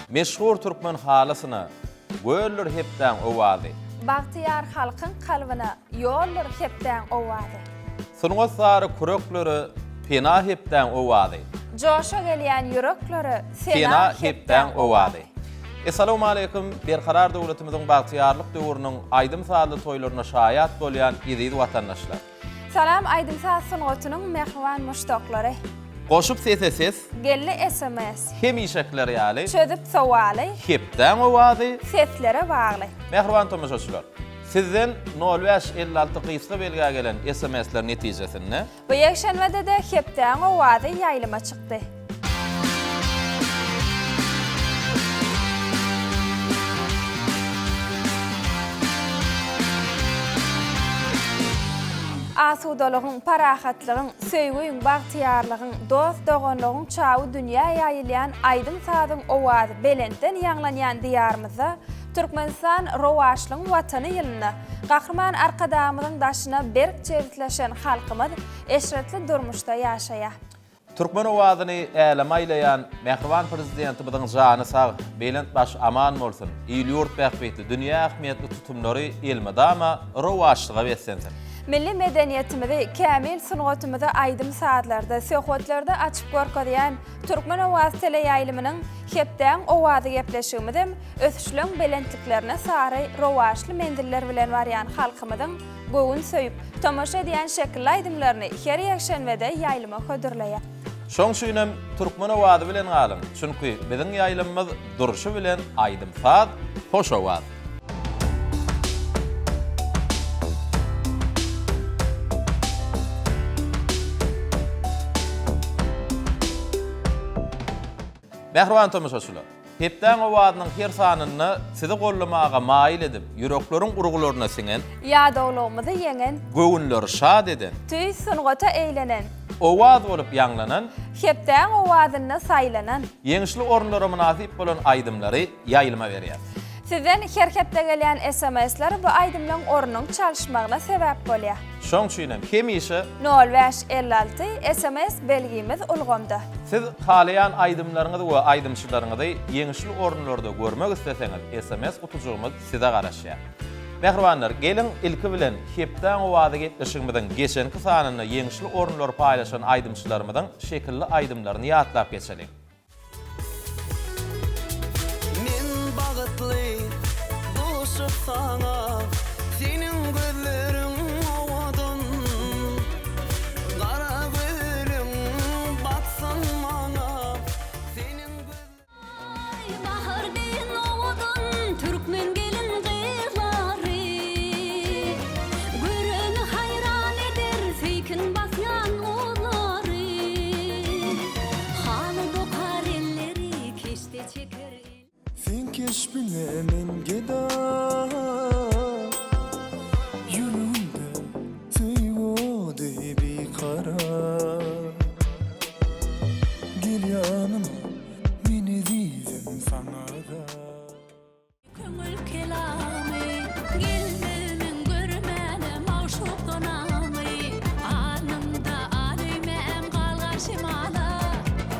Meşhur Türkmen halasyna göller hepden owazy. Bagtyar halkyň kalbyna ýollar hepden owazy. Sunuňa sary kureklери pena hepden owazy. Joşa gelýän yürekleri Pena hepden owazy. Assalamu alaykum. Berkarar dowlatymyzyň bagtyarlyk döwrüniň aýdym saatly toýlaryna şaýat bolýan ýeziz watandaşlar. Salam aýdym saat sunugatynyň mehriban muşdoklary. Goşup sesesiz, Gelli SMS. hemişekler ýaly, Çözüp sowaly, hepden owazy. seslere bagly. Mehriban tomaşaçylar. Sizden 0556 gysga belge gelen SMS-ler netijesinde Bu ýekşenbede de hepden owazy ýaýlyma çykdy. Asudalygyň, parahatlygyň, söýgüň, bagtyarlygyň, dost doganlygyň çawy dünýä ýaýylýan aýdym sadyň owazy belenden ýanglanýan diýarymyzda Türkmenistan rowaşlyň watany ýylyny gahrman arkadamyzyň daşyna berk çewitleşen halkymyz eşretli durmuşda ýaşaýar. Türkmen owazyny älemeýleýän mehriban prezidentimiziň jany sag, belent baş aman bolsun. Ýyl ýurt bähbetli dünýä ähmiýetli tutumlary elmedama rowaşlyga beslensin. Milli medeniýetimizi, kämil sunugatymyzy aýdym saatlarda, söhbetlerde açyp görkezýän Türkmen owazy teleýaýlymynyň hepden owazy gepleşigimizem ösüşleň belentliklerine sary rowaşly mendiller bilen barýan halkymyzyň göwün söýüp tomaşa edýän şekilli aýdymlaryny her ýekşenbede ýaýlyma hödürleýär. Şoň şünem Türkmen owazy bilen galyň. Çünki biziň ýaýlymyz duruşy bilen aýdym saat, hoş owazy. Mehriban tomaşaçylar, hepden owazynyň her sanyny sizi gollamaga maýyl edip, ýürekleriň urgularyna siňen, Ýadawlygymyzy ýeňen, göwünleri şad eden, tüý sunugata eýlenen, owaz bolup ýanglanan, hepden owazyna saýlanan, ýeňişli orunlara münasip bolan aýdymlary ýaýlyma berýär. Sizden her hepde gelýän SMS-ler bu aýdymlaryň orunyň çalyşmagyna sebäp bolýar. Şoň şünem hemişe 0556 SMS belgimiz ulgamda. siz halayan aýdymlaryňyzy we aýdymçylaryňyzy ýeňişli orunlarda görmek isteseňiz SMS kutucugymyz size garaşýar. Mehribanlar, gelin ilki bilen hepden owazy gepleşigimizden geçenki sanyny ýeňişli orunlary paýlaşan aýdymçylarymyzyň şekilli aýdymlaryny ýatlap geçelim. Doşup sana senin gözlerin owadan Kara gülüm batsın bana senin gözlerin Bahar deyin owadan Türkmen gelin gıylary Göreni hayran eder seykin basyan olary Halı dokar elleri keşte çeker Sen keş bilemen geda Yürümde tüygöde bir kara Gel yanıma meni diydim sana da Köngül kelamy gelmenin görmene mawşuk donamy Anymda alymem galgan şemala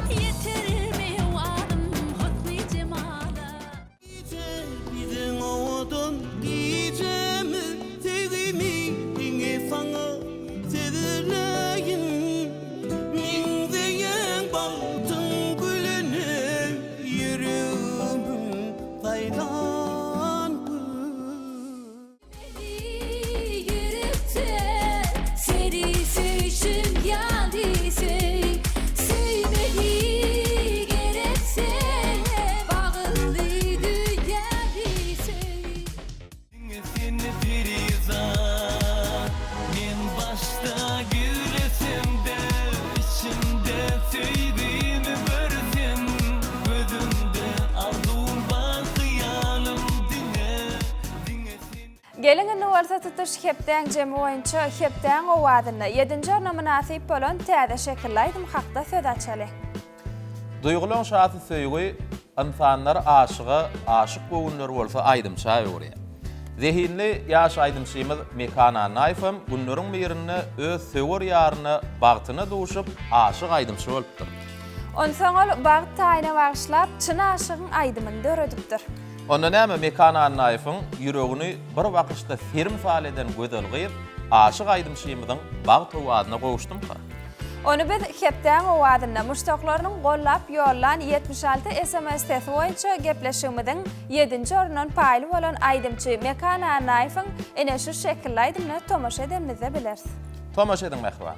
Yetermi wadym hutny cemala Bizim ovadan giyeceğimi sevgimi dinle sana sevileyin Minzeyen baktın gülüne yürümün paylandı Yürekte seni sevişim geldiyse Sevmeli gerekse bağlıydı geldiyse Seni Firizan men başta güresimde içimde sevdiğimi görsem gözümde arzum var hıyalim dinle sen Gelin üniversite tutuş hepden jemi boýunça hepden owazyny 7-nji oruna münasip bolan täze şekilli aýdym hakda söz açaly. Duýgularyň şaty söýgü insanlar aşyga, aşyk göwünleri bolsa aýdymça öwrýär. Zehinli ýaş aýdymçymyz Mekana Naifem günleriň birinde öz söwer ýaryny bagtyna duşup aşyk aýdymçy bolupdyr. Onsoňol bagyt taýyna bagyşlap çyn aşygyň aýdymyny döredipdir. Onda näme Mekan Annaýewiň ýüregini bir wagtda ferm faal eden gözel gyýyp, aşyk aýdymşymyň bag towadyna gowuşdymka. Onu biz hepden owadyna muştoklarynyň gollap ýollan 76 SMS tesi boýunça gepleşigimiň 7-nji orundan paýly bolan aýdymçy Mekan Annaýewiň ene şu şekilde aýdymyny tomaşa edemizde bilersiz. Tomaşa ediň Mehriban.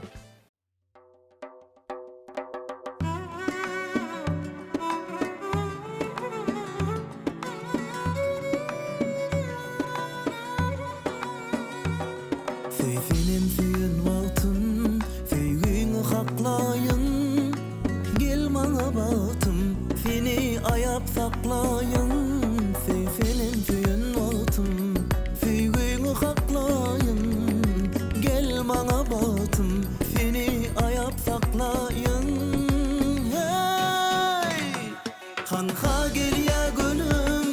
Feyfinin füýün waltym, feýüňi haklaýyn. Gel maňa batym, seni aýap saklaýyn. Feyfinin füýün waltym, feýüňi haklaýyn. Gel maňa batym, seni aýap saklaýyn. Hey! Hanha gel ya gönüm,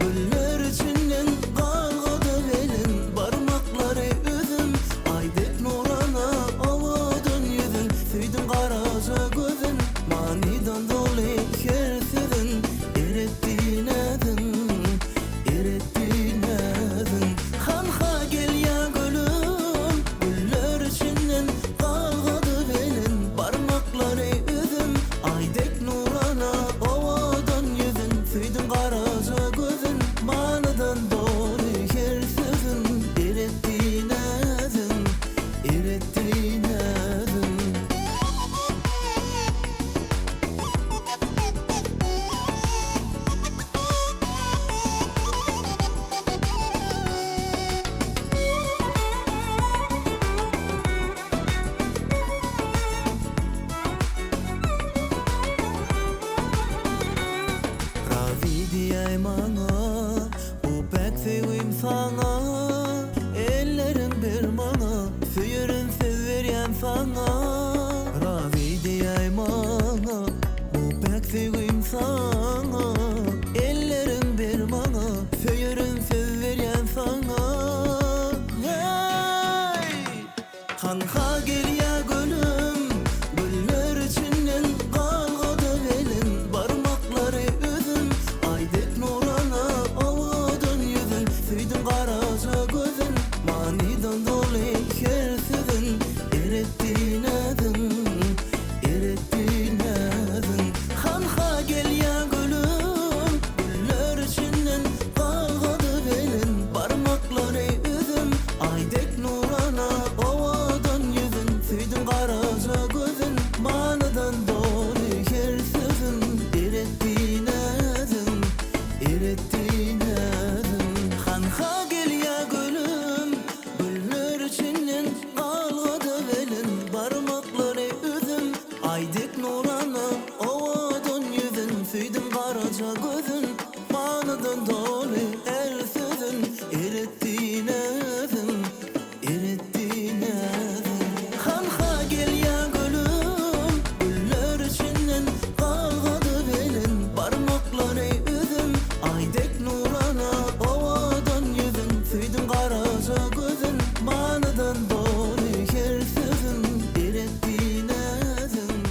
güller içinden galgada belin. Barmaklary üzüm, aýdyk nurana awadan ýüzün. Süýdüm garaja gözün, manidan doly kersizin. Eretdiň edin. Hanha gel ya gönüm, güller içinden galgada belin. Barmaklary üzüm, aýdyk nurana awadan ýüzün. Süýdüm garaja gözün, manidan doly kersizin. Eretdiň edin. Ravi diyey maňa, bu pek sevim saňa. Ellerim bir maňa, süýürün sewerýän saňa. Ravi diyey maňa, bu pek sevim saňa. Ellerim bir maňa, süýürün sewerýän saňa. Hey! Hanha gel ya gönüm, güller içinden galgada belin. Barmaklary üzüm, aýdyk nurana awadan ýüzün. Süýdüm garaja gözün, manidan doly kersizin. Eretdiň edin. Hanha gel ya gönüm, güller içinden galgada belin. Barmaklary üzüm, aýdyk nurana awadan ýüzün. Süýdüm garaja gözün, manidan doly kersizin. Eretdiň edin. Hanha gel ya gönüm, güller içinden galgada belin. Barmaklary üzüm, aýdyk nurana awadan ýüzün. Süýdüm garaja gözün, manidan doly kersizin. Eretdiň edin. Hanha gel ya gönüm, güller içinden galgada belin. Barmaklary üzüm, aýdyk nurana awadan ýüzün. Süýdüm garaja gözün, manidan doly kersizin. Eretdiň edin.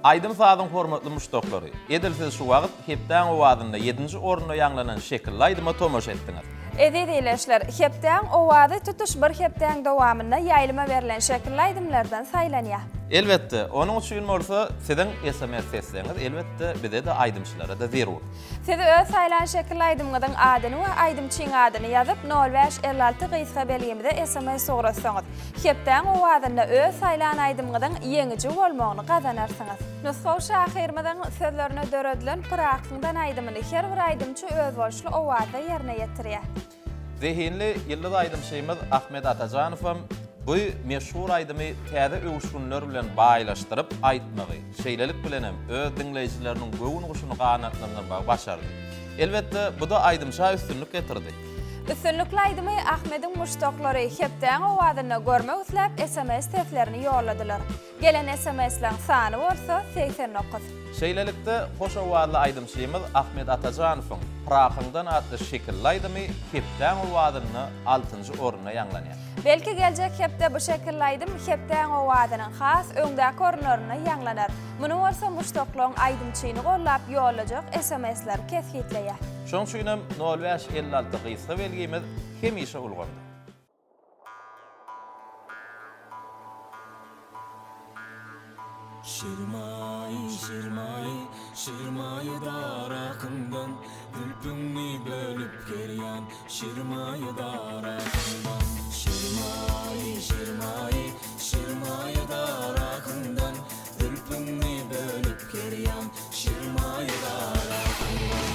Aýdym sadyň hormatly muştoklary, edilsiz şu wagt hepden owadyna 7-nji orunda ýanglanan şekilli aýdyma tomaşa etdiňiz. Edilýärler, hepden owady tutuş bir hepden dowamyna ýaýlyma berilen şekilli aýdymlardan saýlanýar. Elbetde, onun üçin bolsa siziň SMS sesleňiz elbetde bize de aýdymçylara da zerur. Siz öz saýlan şekilli aýdymyňyň adyny we aýdymçyň adyny ýazyp 0556 gysga belgimizde SMS sorasaňyz, hepden owadyna öz saýlan aýdymyňyň ýeňiji bolmagyny gazanarsyňyz. Nusxaw şahyrmyň sözlerine döredilen praktykadan aýdymyny her bir aýdymçy öz bolşly owada ýerine ýetirýär. Zehinli ýyllyk aýdymçymyz Ahmet Atajanow bu meşhur aýdymy täze öwüşgünler bilen baýlaşdyryp aýtmagy, şeýlelik bilen hem öz dinleýijileriniň göwün guşuny ganatlanyp başardy. Elbetde bu da aýdymça üstünlük getirdi. Üstünlükli aýdymy Ahmediň muştoklary hepden owadyna görmek üslep SMS teflerini ýolladylar. Gelen SMS-lerin sany bolsa 89. Şeýlelikde hoş owazly aýdymçymyz Ahmet Atajanowyň Prahyňdan adly şekilli aýdymy hepden owadyny 6-njy oruna ýanglanýar. Belki geljek hepde bu şekilli aýdym hepden owadynyň has öňdäki orunlaryna ýanglanar. Muny bolsa muşdoklyň aýdymçyny gollap ýolajak SMS-ler kesgitleýär. Şoň üçin 0556 gysga belgimiz hemişe ulganda. Şirmayı darakından Gülpünni bölüp gelyan Şirmayı darakından Şirmayı darakından Gülpünni bölüp gelyan Şirmayı darakından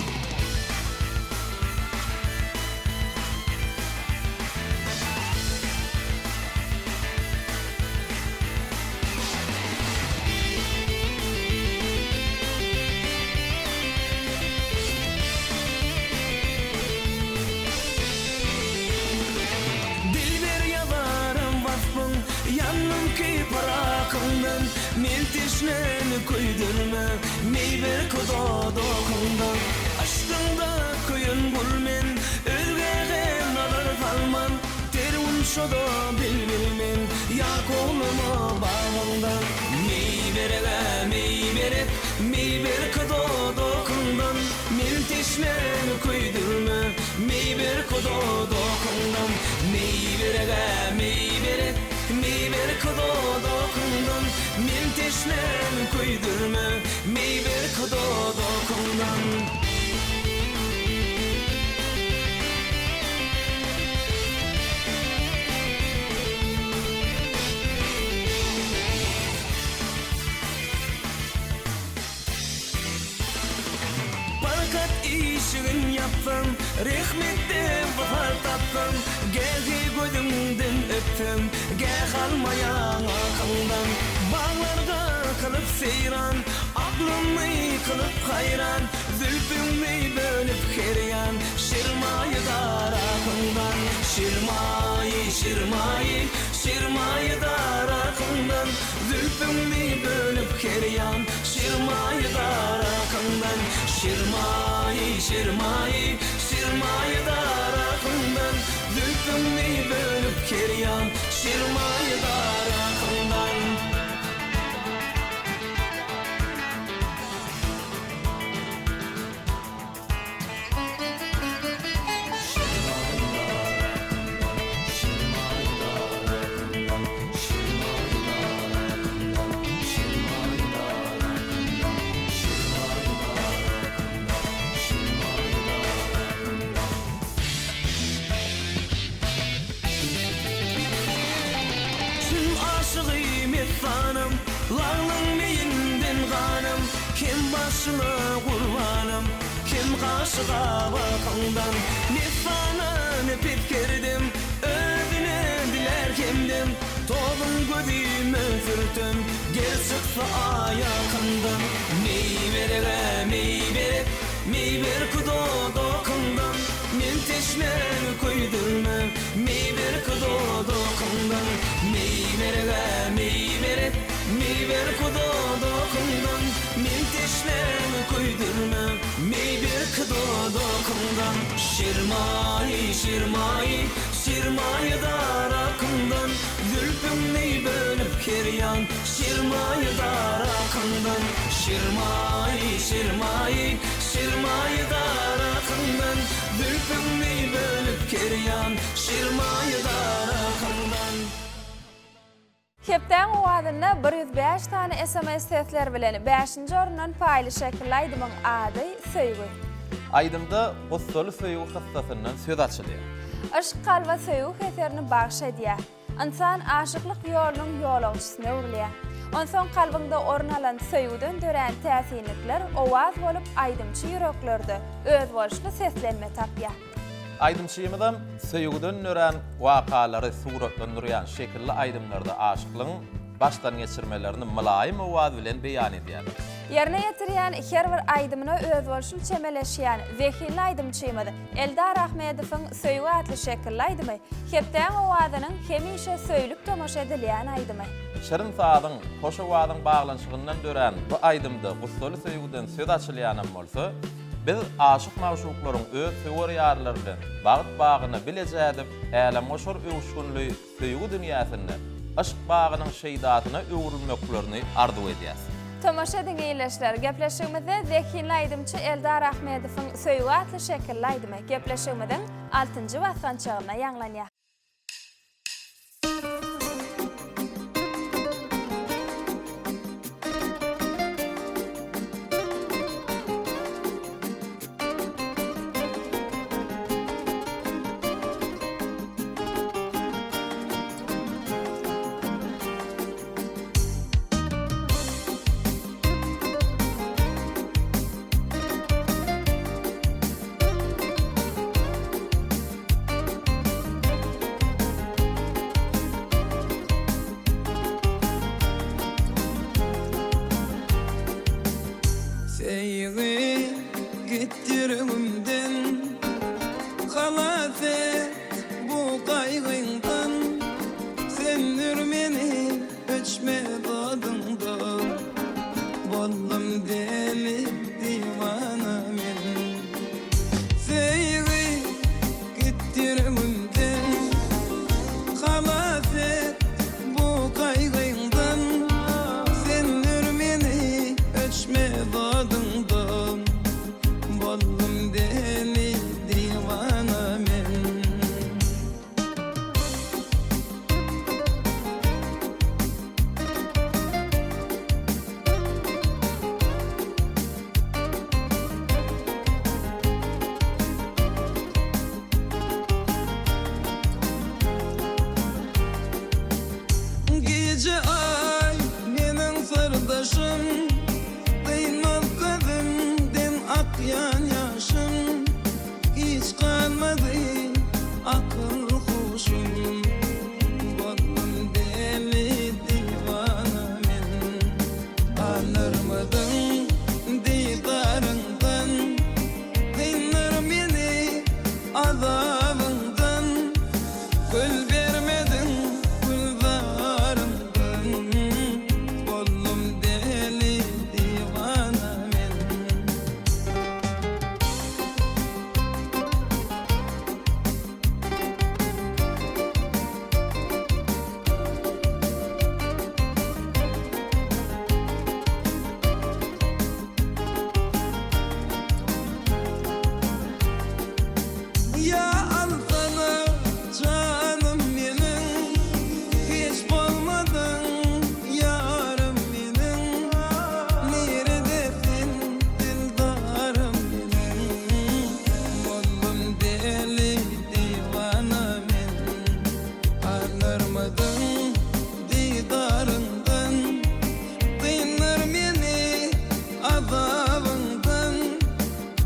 Parakından miltişneni koydurma meyve kododokundan aşkında koyun bulmen ölgegen alır falman terun şodo bilmen ya koluma bağından meyve kododokundan miltişneni koydurma meyve kododokundan meyver kododokundan milteşnen koydurma meyver kododokundan Barakat işin yaptım Rehmette vafal taptım Gelgi gözümden öptüm Gel kalmayan akıldan Bağlarda kalıp seyran Aklımı kılıp hayran Zülfümü bölüp keryan Şirmayı darakından Şirmayı darakından Zülfümü bölüp keryan Şirmayı darakından Şirmayı darakından Zülfümü bölüp keryan Şirmayı darakından Lağlın meyinden kanım Kim başına kurbanım Kim kaşığa bakımdan Ne sana ne pitkerdim Ödüne diler kimdim Tolun gözüme sürtüm Gel çıksa ayakımdan Meyver kudodokundan Min teşnen koydurma Meyver kudodokundan Meyver kudodokundan Min teşnen koydurma Meyver kudodokundan Şirmayı darakından Zülfümni bölüp keryan Şirmayı darakından Şirmayı darakından Zülfümni bölüp keryan Şirmayı darakından Hepden owadyna 105 tane SMS sesler bilen 5-nji orundan paýly şekilli aýdymyň ady söýgü. Aýdymda gossoly söýgü hassasyndan söz açylýar. Aşk kalba söýgü heserini bagş edýär. İnsan aşyklyk ýolunyň ýolagçysyna urilýar. Onsoň kalbyňda orun alan söýgüden dören täsirlikler owaz bolup aýdymçy ýüreklerde öz bolşly seslenme tapýar. Aýdymçymyzam söýgüden nören wakalary suratlandyrýan şekilli aýdymlarda aşyklyň baştan geçirmelerini mülayim owaz bilen beýan edýärler. Yerine yetirýän her bir aýdymyna öz bolşul çemeleşýän wekilli aýdymçymydy. Eldar Ahmedowyň söýgü atly şekilli aýdymy, hepden owazynyň hemişe söýülip tomaşa edilýän aýdymy. Şirin sadyň hoş owazyň baglanşygyndan dören bu aýdymda gustaly söýgüden söz açylýanym bolsa, biz aşyk mawşuklaryň öz teoriýalary bilen bagyt bagyny bilejädip, äle moşur öwüşgünlüği söýgü dünýäsinde aşk bagynyň şeýdatyna öwrülmeklerini arzu edýäs. Tomaşa dinleýärler, gepleşigimizde wekilli aýdymçy Eldar Ahmedowyň söýgü atly şekilli aýdymy. Gepleşigimizden 6-njy basgançygyna ýanglanýar. Seygi gittirümden halase bu kaygından sendir meni öçme dadından bollum deli divana men Seygi gittirümden halase bu kaygından sendir meni öçme dadından bollum deli divana men Gece ay menin sırdaşım Kıymaz gözümden akyan yaşım Hiç kalmadı akıl huşum Bollum deli divana men Anırmadın didarından Kıynar beni azabından Gül vermedin güldarından Bollum deli divana men Ya alsana canım benim Hiç bulmadın yarım benim Neredesin dildarım benim Bollum deli divana men Anırmadın didarından Kıynar beni azabından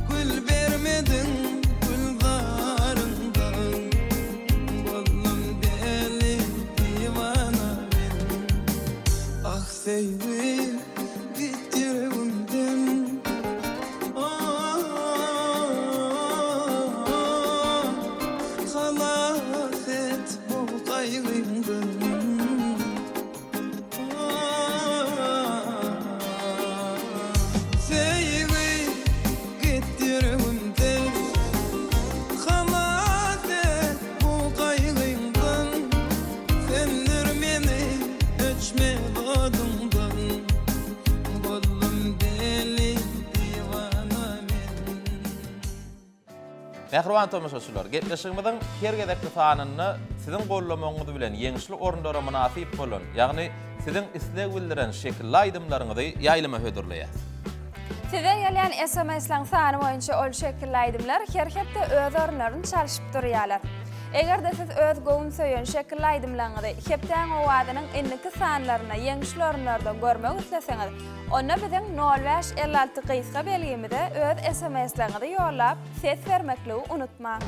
Gül vermedin güldarından Bollum deli divana men Ah sevdi gittirümden Halas et bu kaygımdan Sevgi gittirümden Halas et bu kaygımdan Sendir beni öçme dadından Bollum deli divana men Mehriban tomaşaçylar, gepleşigimizden her gedekli sanyny sizin gollamagyňyz bilen ýeňişli orunlara münasip bolan, ýagny sizin isleg bildiren şekilli aýdymlaryňyzy ýaýlama hödürleýär. Size gelen SMS-laň sany boýunça ol şekilli aýdymlar her hepde öz orunlaryny çalyşyp durýarlar. Eger de siz öz gowun söýen şekilli aýdymlaryňyzy hepden owadynyň indiki sanlaryna ýeňişli orunlarda görmek isleseňiz, onda biziň 05 56 gysga belgimizde öz SMS-laryňyzy ýollap ses vermekli unutmaň.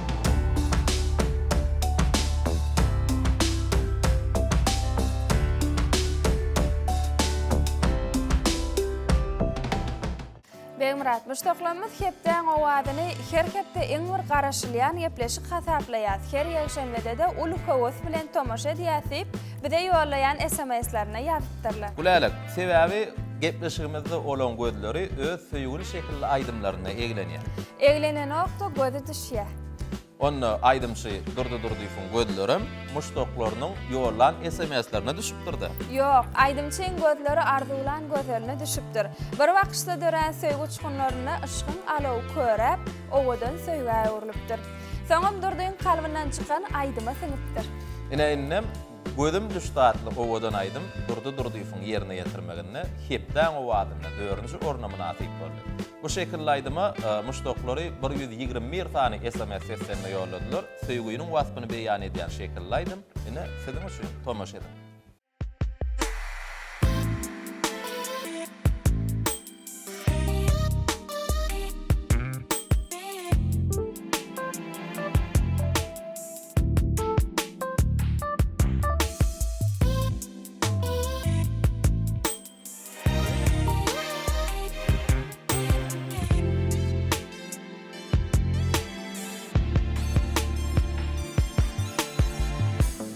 Beýmurat, müştaklamyz hepden owadyny her hepde iň bir garaşylýan gepleşik hasaplaýar. Her ýeşenmede de ulu howos bilen tomaşa edýäsip, bide ýollaýan SMS-lerine ýazypdyrlar. Gulaýlyk, sebäbi gepleşigimizde olan gözleri öz söýgüli şekilde aýdymlaryna eglenýär. Eglenen okda gözi düşýär. Onu aýdymçy durdy-durdyfyň gözlerim muştoklarynyň ýollan SMS-lerine düşüp durdy. Yok, aýdymçyň gözleri arzulan gözeline düşüpdir. Bir wagtda dören söýgü çukunlaryny ışgyn alaw körep, owadan söýgä urulypdyr. Soňam durdyň kalbynden çykan aýdyma siňipdir. Ine gözüm düşdi atly owadan aýdym durdy-durdyfyň ýerine ýetirmeginde hepden owadyny dördüncü ornamy nasyp boldy. Bu şekilde aýdyma muştoklary 121 tane SMS seslerine ýolladylar. Söýgüniň wasbyny beýan edýän şekilde aýdym. Ine sizin üçin tomaşa edin.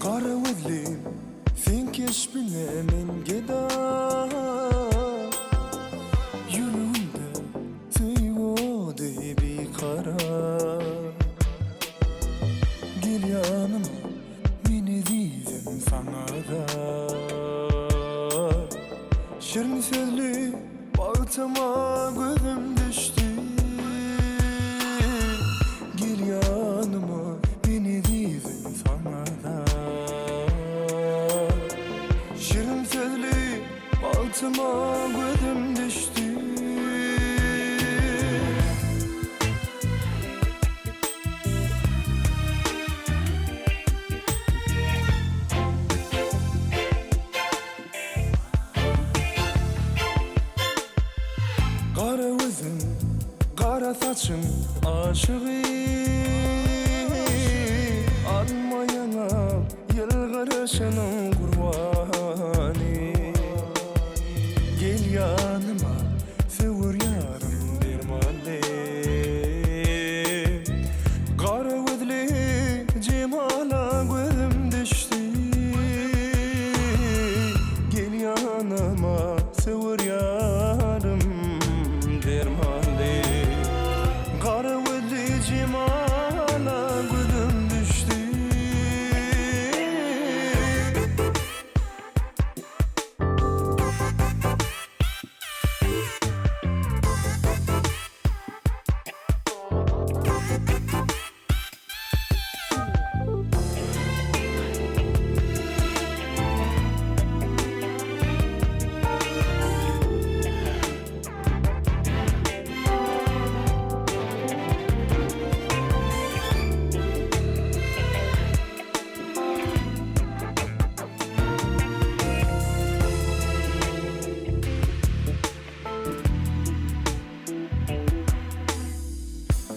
Kara gözlüm, sen keş bilemen geda. Yüreğimde söýgüdi bir kara. Gel yanıma, meni dizim sana da. Şirin sözlü bağırtıma gözüm düştü. Gel yanıma, meni dizim sana da. Şirin sözlü bağırtıma gözüm düştü. Kara gözüm, kara saçım aşığı. Almayana yılgırışının kurbanı. Gel yanıma, sevur yarım dermanlı. Kara gözlü cemala gözüm düştü. Gel yanıma, sevur yarım dermanlı. Kara gözlü cemala gözüm düştü.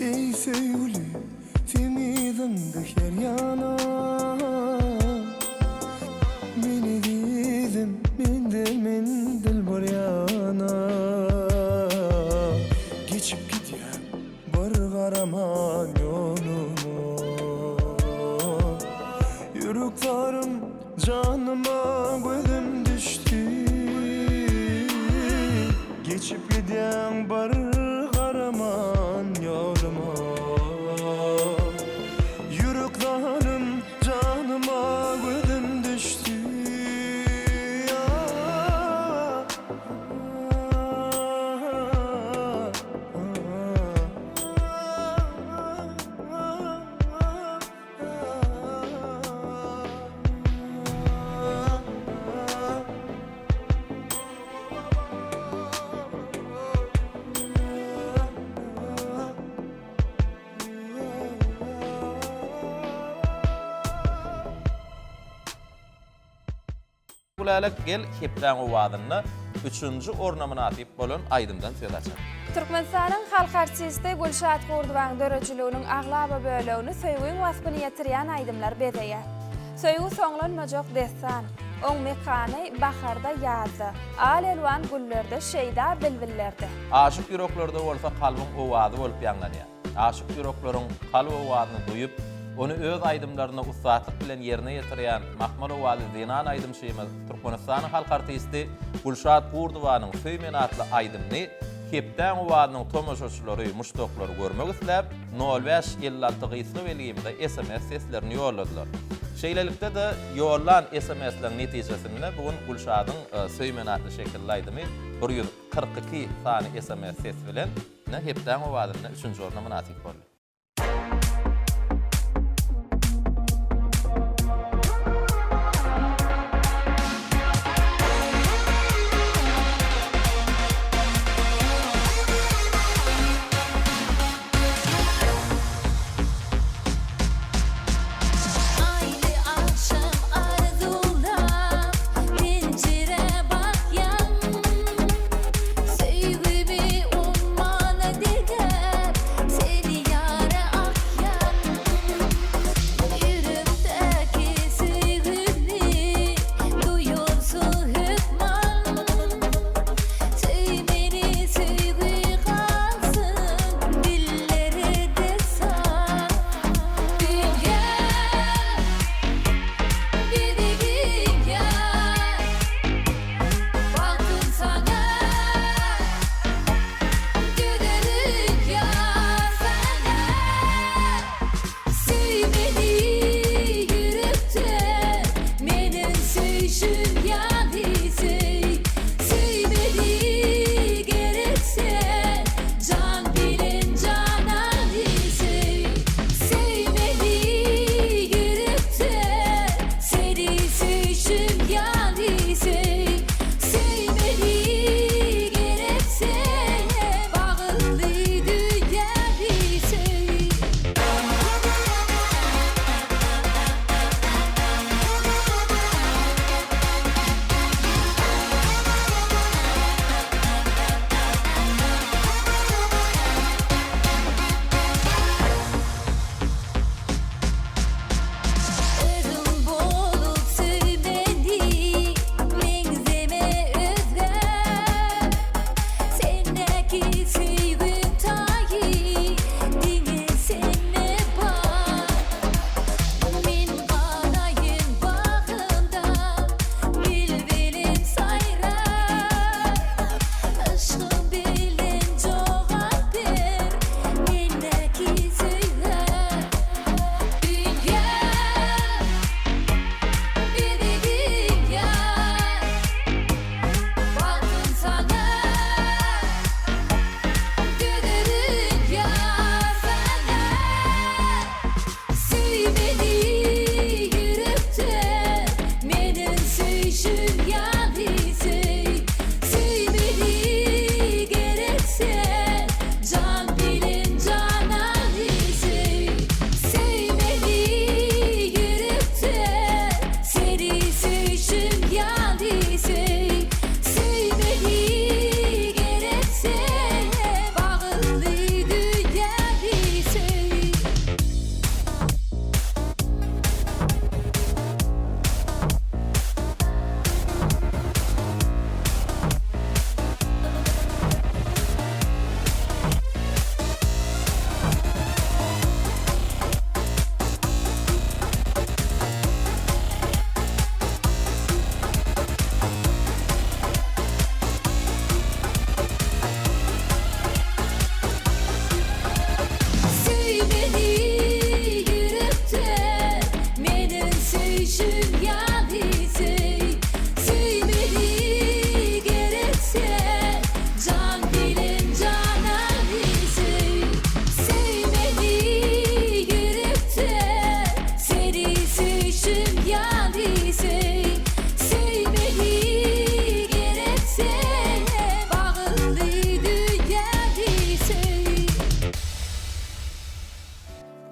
Ey söýgüli, temizimdi her yana. Meni dizim, men dilbar yana. Geçip gidýän bir garaman ýolumy. Ýüreklerim janyma gözüm düştü. Geçip gidýän bir garaman ýolumy. Yüreklerim canıma gözüm düştü. Gulaýlyk, gel hepden owadyny 3-nji ornamy nasyp bolan aýdymdan söz açar. Türkmenistanyň halk artisti Gülşat Gurduwaň döreçiliginiň aglaba bölegini söýgüň wasbyny ýetirýän aýdymlar bedeýär. Söýgü soňlanmajak destan, Oň mekany baharda ýazdy. Al elwan güllerde şeýda bilbillerde. Aşyk ýüreklerde bolsa kalbyň owady bolup ýanglanýar. Aşyk ýürekleriň kalby owadyny duýup, onu öz aýdymlaryna usatlyk bilen ýerine ýetirýän Mahmud Owaly Zenan aýdymşymy Türkmenistanyň halk artisti Gulşat Gurdowanyň Söýmen adly aýdymny Hepden owadynyň tomoşaçylary, muşdoklary görmek isläp 0556 gysly beligimde SMS seslerini ýolladylar. Şeýlelikde de ýollan SMS-lerin netijesinde bugun Gulşatyň Söýmen adly şekilli aýdymy 142 sany SMS ses bilen hepden owadyna 3-nji orna münasip boldy.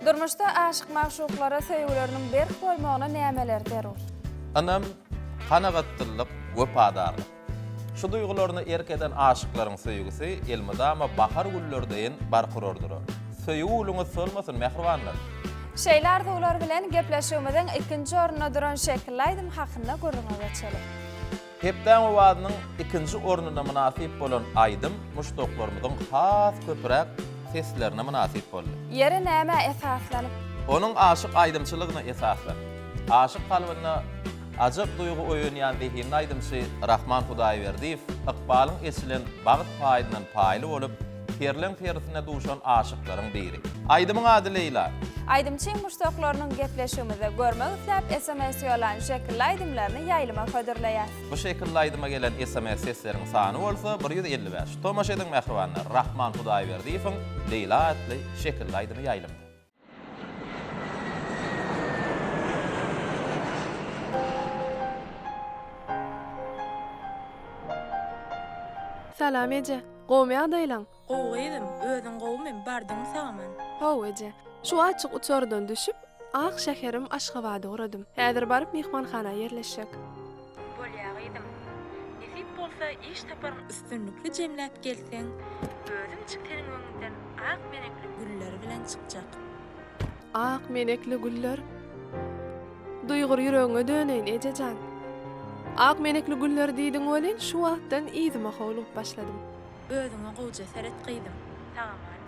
Durmuşda aşyk maşuklara söýgüleriniň berk bolmagyna nämeler derur? Anam kanagatdylyk we padarlyk. Şu duýgularyny erkeden aşyklaryň söýgüsi elmydama bahar güllerdeýin barqarardyr. Söýgü ulungy solmasyn mehribanlar. Şeyler de ular bilen gepleşýümizden ikinji oruna duran şekilli aýdym hakynda görüňe geçelim. Hepden owadynyň ikinji ornuna münasip bolan aýdym muşdoklarymyzyň has köpürek seslerine münasip boldy. Ýeri näme esaslanyp? Onun aşık aydımçılıgına esaslar. Aşık kalbine acık duygu oynayan zihnin aydımçı Rahman Hudaýberdiýew ykbalyň esilen bagyt paýdynyň paýly bolup, terlen terisine duşan aşıklaryň biri. Aydymyň ady Leyla. Aýdymçy muşdoklarynyň gepleşýümizde görmek isläp SMS ýolan şekilli aýdymlaryny ýaýlyma ködürleýär. Bu şekilde aydyma gelen SMS sesleriň sany bolsa 155. Tomaş ediň mehribanlar. Rahman Hudaýberdiýewiň Leyla adly şekilli aydymy ýaýlymda. Salam ece, gowmya daýlan. Gowydym, özüň gowmyn, bardyň saman. Haw ece, şu açyk uçordan düşüp, ak şekerim Aşgabatda uradym. Häzir baryp mehmanhana ýerleşjek. Bolýagydym. Nesip bolsa iş taparyň üstünlükli jemläp gelseň, özüm çykdyň öňünden ak menekli güller bilen çykjak. Ak menekli güller. Duygur ýüregiňe döneýin ejejan. Ak menekli güller diýdiň welin şu wagtdan ýzyma howlup başladym. Özüňe gowja seret gyýdym. Tagamar.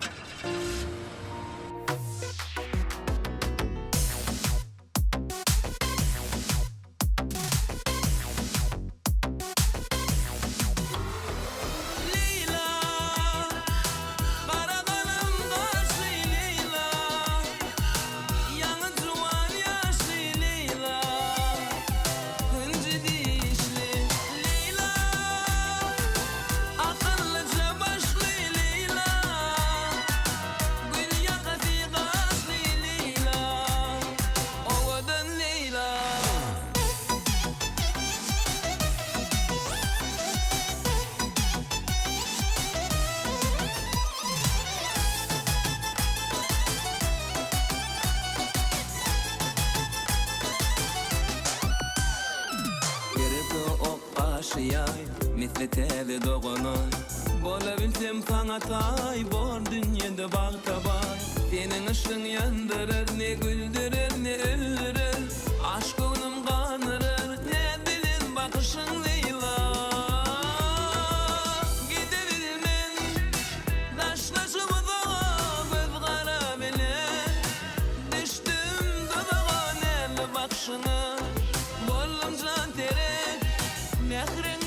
Misli teli doğunay Bola bilsem sana tay Bor dünyada bağta bay Senin ışın yandırır Ne güldürür ne öldürür Aşk önüm kanırır Ne dilin bakışın Leyla Gidebilmen Daşlaşımıza Göz kara bilen Düştüm dudağa Nerli bakışını Bollum can tere Mehrin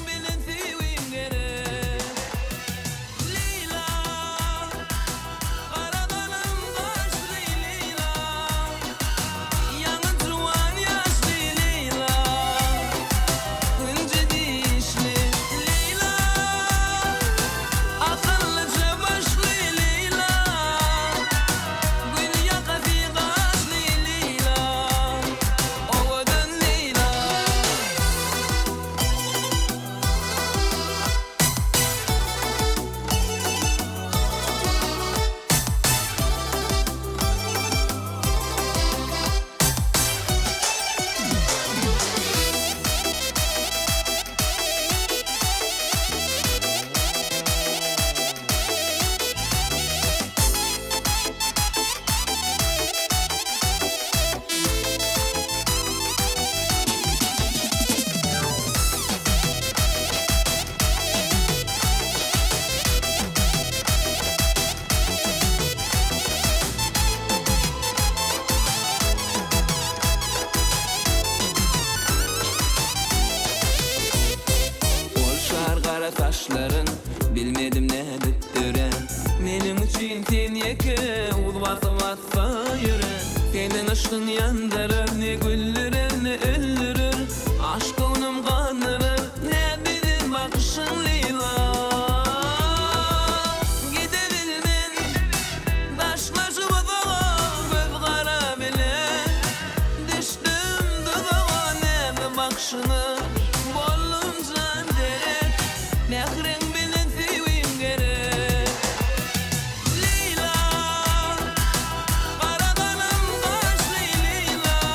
taşların bilmedim ne bittiren Menim üçün sen yeke ulbası vatsa yürün Senin ışın yandırır ne güldürür ne öldürür Aşk önüm kanırır ne bilin bakışın Leyla Gidebilmen Daşlaşımıza göz kara bilen Düştüm dudağa nerli bakışını Bollum can derek Mehrin bilen sevim gerek Leyla Karadanım kaçlı Leyla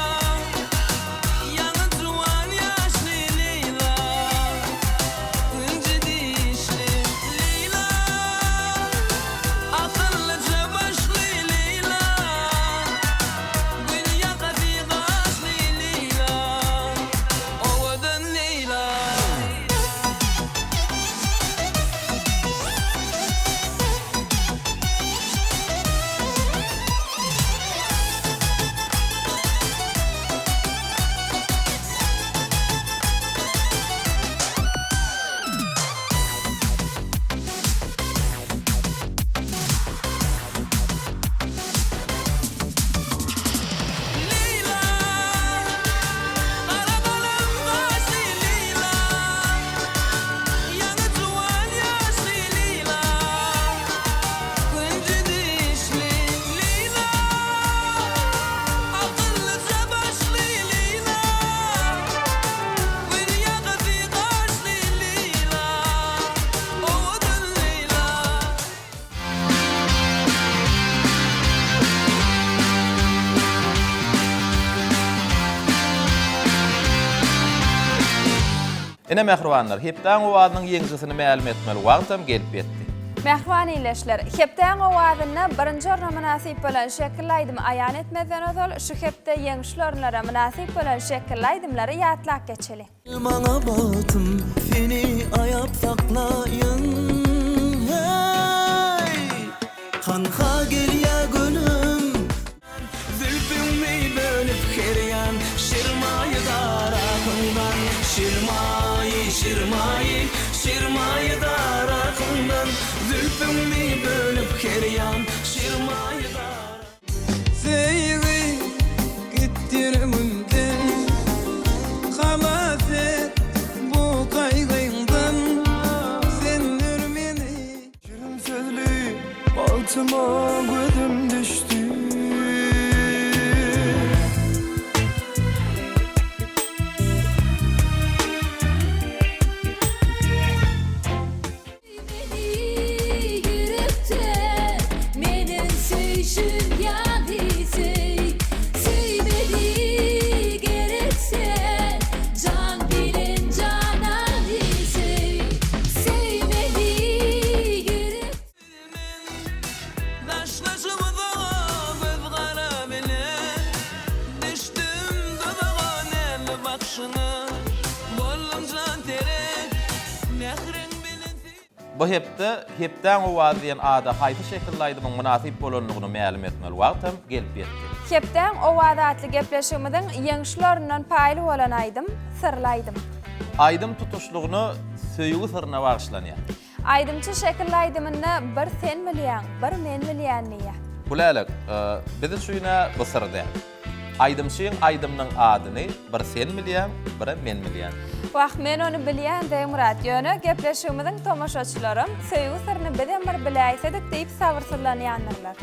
Ene mehruanlar, hepden owadynyň ýeňjisini ma'lum etmeli wagtam gelip ýetdi. Mehruan ileşler, hepden owadyny birinji orna münasip bolan şekillaydım aýan etmeden ozal, şu hepde ýeňişlörlere münasip bolan şekillaydyımlary ýatlap geçeli. Bana batım seni ayap saklayın. Hey, kanka gel ya gönlüm. Zülfümü bölüp keryan, şirmayı darakından. Şirmayı darakından. Zülfümü bölüp keryan, şirmayı darakından. Seyri gittirimde. Halas et bu kaygıyından. Sendir beni. Şirin sözlü altıma gözüm düştü. Beni girip de menin söýüşüm ýadyse, seýmedi gerekse, can bilen canan ise, seýmedi girip Daşlaşımda göz gara bilen düşdüm dudağın el bakşına bollum can tere mehrin bilen Bu hepde hepden owady diýen ada haýsy şekillaydynyň münasip bolanlygyny ma'lum etmeli wagtam gelip ýetdi. Hepden owady atly gepleşigimiň ýeňişlöründen paýly bolan aýdym, syrlaýdym. Aýdym tutuşlugyny söýügi syrna bagşlanýar. Aýdymçy şekillaydymy bir sen bilýän, bir men bilýän niýe. Bulalak, bizi şuýna bu syrda. Aýdymçyň aýdymnyň adyny bir sen bilýän, bir men bilýän. Wagt men onu bilýän de Murat ýöne gepleşigimiň tomaşaçylarym söýügi syryny bilen bir biläýsedik diýip sabyrsyzlanýanlar.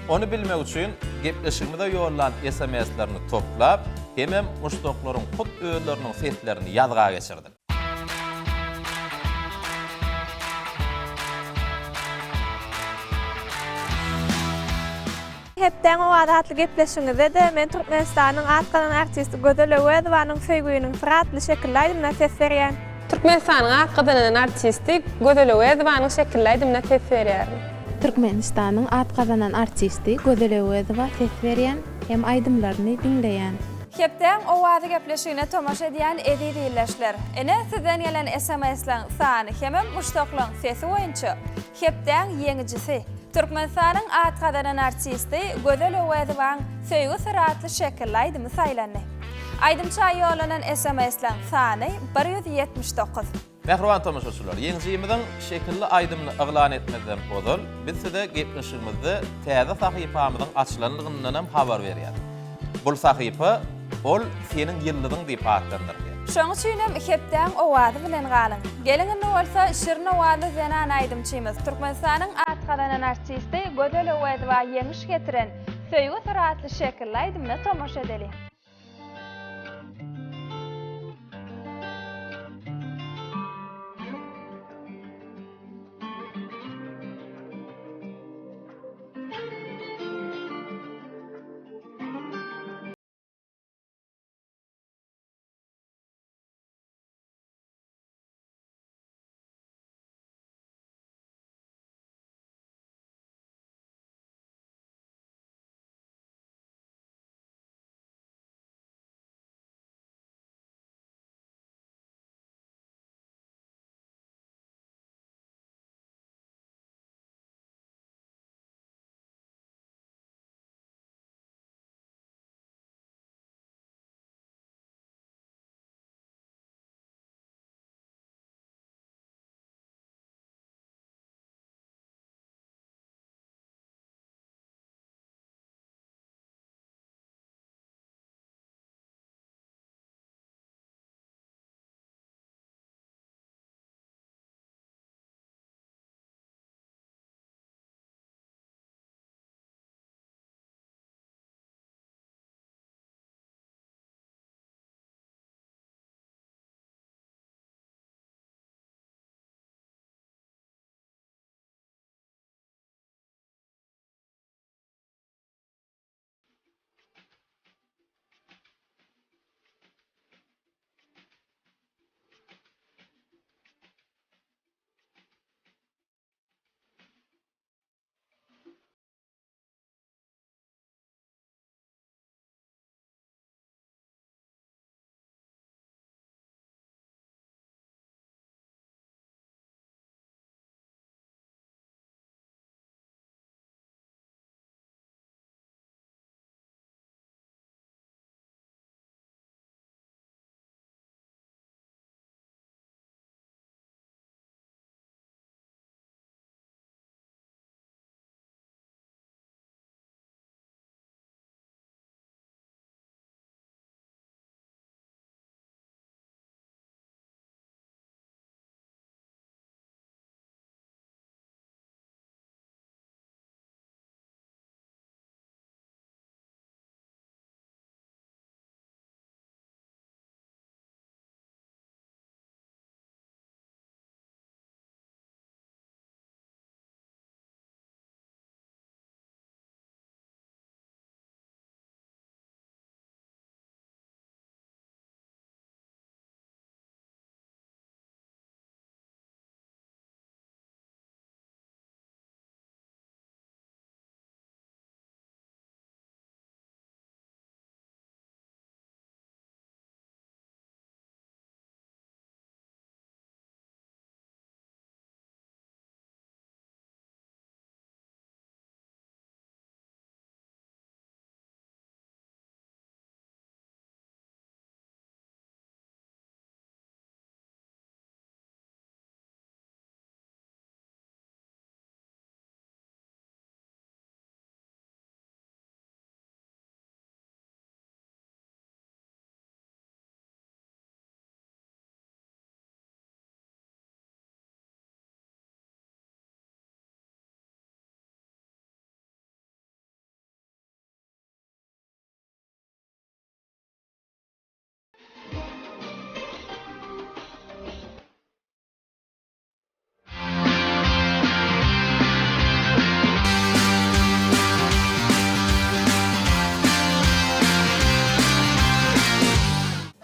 Onu bilmek üçin gepleşigimizde ýollan SMS-lerini toplap, hemem muştoklaryň hut öýleriniň seslerini ýazga geçirdik. Hepden owady atly gepleşiňizde de men Türkmenistanyň atgalan artisti Gödel Owedowanyň söýgüýüniň syratly şekillaydymy ses berýän. Türkmenistanyň atgadan artisti Gödel Owedowanyň şekillaydymy ses berýär. Türkmenistanyň at kazanan artisti Gödel Owedowa ses berýän hem aýdymlaryny dinleýän. Hepden owady gepleşigine tomaşa edýän edi diýleşler. Ene sizden gelen SMS-laň sany hemem muştoklaryň sesi boýunça hepden ýeňijisi Türkmenistanyň at kazanan artisti Gödel Owedowaň söýgü syratly şekillaydymy saýlandy. Aýdymça ýolanan SMS-laň sany 179. Mehruan tomaşaçylar, ýeňjimizden şekilli aýdymny eglan etmeden ozal, biz size gepleşigimizde täze sahypamyzyň açylanlygyndan hem habar berýär. Bu sahypa ol seniň ýyllygyň diýip atlandyrýar. Şoň üçinem hepden owady bilen galyň. Gelin bolsa şirin owady zenan aýdymçymyz Türkmenistanyň at kazanan artisti Gödel Owedowa ýeňiş getiren söýgü syratly şekillaydymy tomaşa edeli.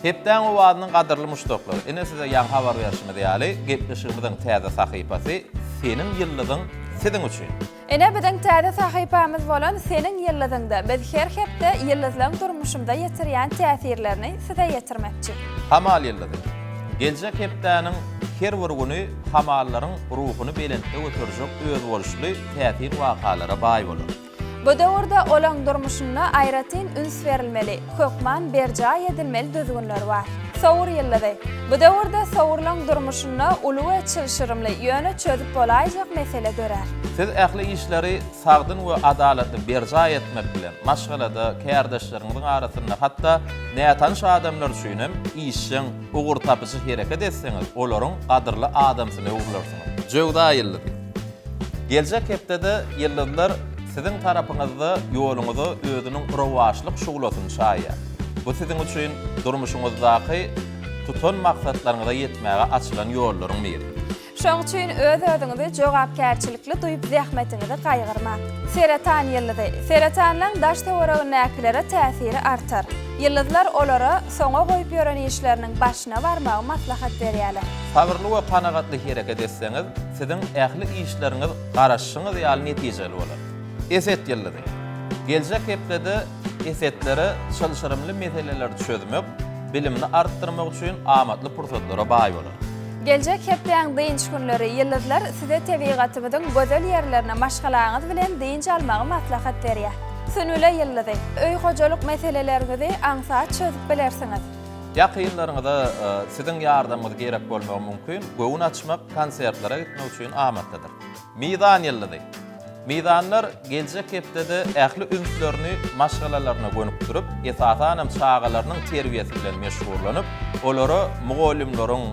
Hepden owadynyň gadyrly muşdoklary. Ene size ýan habar berişimi diýäli, gepleşigimiziň täze sahypasy Senin ýyllygyň siziň üçin. Ene biziň täze sahypamyz bolan Senin ýyllygyňda biz her hepde ýyllyzlaryň durmuşymda ýetirýän täsirlerini size ýetirmekçi. Hamal ýyllygy. Geljek hepdäniň her bir güni hamallaryň ruhuny belentde götürjek öz boluşly täsir wakalara baý bolar. Bu döwürde olaň durmuşyna aýratyn üns berilmeli, hökman berja edilmeli düzgünler bar. Sowur ýyllygy. Bu döwürde sowurlaň durmuşyna uly we çylşyrymly ýöne çözüp bolaýjak mesele görer. Siz ähli işleri sagdyn we adalatly berja etmek bilen maşgalada kärdeşleriňiň arasynda hatda nätanş adamlar üçinem işiň ugur tapyjy hereket etseňiz, olaryň gadyrly adamsyny ugurlarsyňyz. Jogda ýyllygy. Geljek hepde ýyllylar sizin tarapyňyzda ýoluňyzy özüniň rowaşlyk şugulasyny çaýýar. Bu sizin üçin durmuşyňyzdaky tutan maksatlaryňyza ýetmäge açylan ýollaryň biri. Şoň üçin öz-özüňizi jogapkärçilikli duýup zähmetiňizi gaýgyrmak. Serotan ýyllygy. Serotanyň daş töweregine näkilere täsiri artar. Ýyllyzlar olara soňa goýup ýören işleriniň başyna barmagy maslahat berýärler. Sabırly we panagatly hereket etseňiz, sizin ähli işleriňiz garaşyňyz ýaly netijeli bolar. Eset ýyllygy. Geljek hepde esetlere çylşyrymly meselelerdi çözmek, bilimini artdyrmak üçin amatly pursatlara baý bolar. Geljek hepdeň diýinç günleri ýyllyzlar size tebigatymyzyň gözel ýerlerine maşgalaňyz bilen diýinç almagy maslahat berýär. Sünüle ýyllygy. Öý hojalyk meselelerini aňsa çözüp bilersiňiz. Ýakynlaryňyza sizin ýardamyňyz gerek bolmagy mümkin. Göwün açmak, konsertlere gitmek üçin amatlydyr. Midan ýyllygy. Midanlar geljek hepde ähli ünslerini maşgalalaryna gönüp durup, esasanam çağalarynyň terbiýesi bilen meşgullanyp, olary mugallimleriň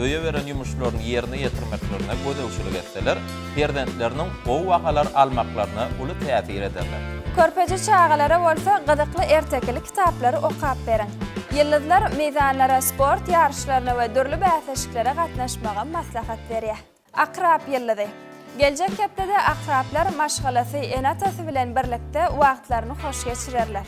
öýe beren ýumuşlaryny ýerine ýetirmeklerine gödäwçilik etseler, perdentleriniň o wakalar almaklaryna uly täsir ederler. Körpeji çağalara bolsa gydykly ertekli kitaplary okap beriň. Ýyllyzlar meydanlara, sport ýarşlaryna we dürli bäsleşiklere gatnaşmaga maslahat berýär. Akrap ýyllygy. Geljek hepde akraplar maşgalasy enatasy bilen birlikde wagtlaryny hoş geçirerler.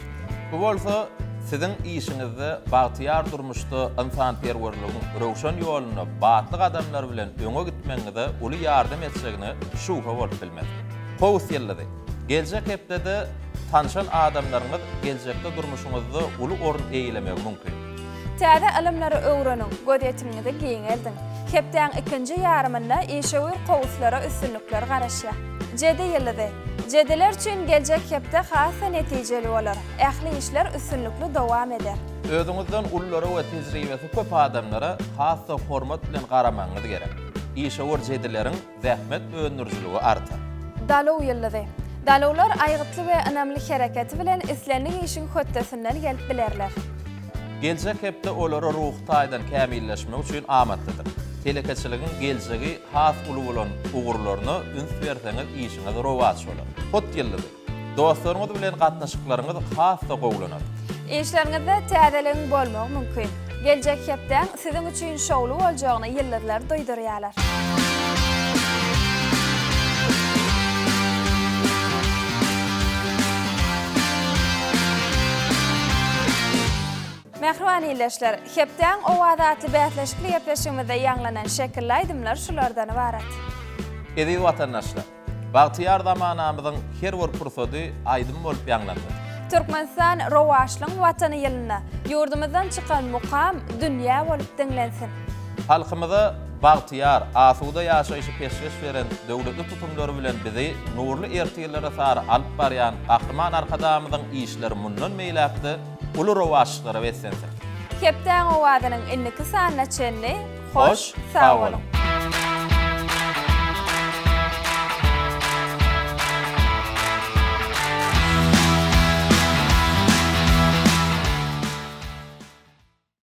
Bu bolsa sizin işinizde bagtyar durmuşda insanperwerligiň rowşan ýoluny batlyk adamlar bilen öňe gitmeňizde uly ýardam etjegini şuha bolup bilmez. Hows ýyllygy. Geljek hepde tanşan adamlaryňyz geljekde durmuşyňyzda uly orun eýlemek mümkin. Täze ilimleri öwreniň, gödetimiňizi giňeldiň. Hepdeň ikinji ýarymynda işewir howslara üstünlikler garaşýar. Jedi ýyllygy. Jediler üçin geljek hepde hasa netijeli bolar. Ähli işler üstünlikli dowam eder. Özüňizden ullara we tejribesi köp adamlara hasa hormat bilen garamaňyz gerek. İşewir jedileriň zähmet öňürjüligi artar. Dalow ýyllygy. Dalowlar aýgytly we önemli hereketi bilen islenik işin höttesinden gelip bilerler. Geljek hepde olara ruhtaýdan kämilleşmek üçin amatlydyr. Telekeçiligiň geljegi has uly bolan ugurlaryny üns berseňiz işiňiz rowaç bolar. Hot ýyllygy. Dostlaryňyz bilen gatnaşyklaryňyz hasda gowlanar. İşleriňizde täzelik bolmagy mümkin. Geljek hepden siziň üçin şowly boljagyny ýyllyzlar doýdurýarlar. Mehriban ýyllyşlar, hepden o wadatly bätleşikli ýepleşigimizde ýanglanan şekilli aýdymlar şulardan ibaret. Ediz watandaşlar, bagtyar zamanamyzyň her bir pursaty aýdym bolup ýanglandy. Türkmenistan rowaşlyň watany ýylyna ýurdumyzdan çykan mukam dünýä bolup diňlensin. Halkymyza bagtyar, asuda ýaşaýyşy peşkeş beren döwletli tutumlary bilen bizi nurly ertiýelere sary alyp barýan gahryman arkadamyzyň işleri mundan meýläpdi. Uly rowaşlyklary wetsense. Hepden o wadanyň inniki sanyna çenli, hoş, sağ sağ olun. olun.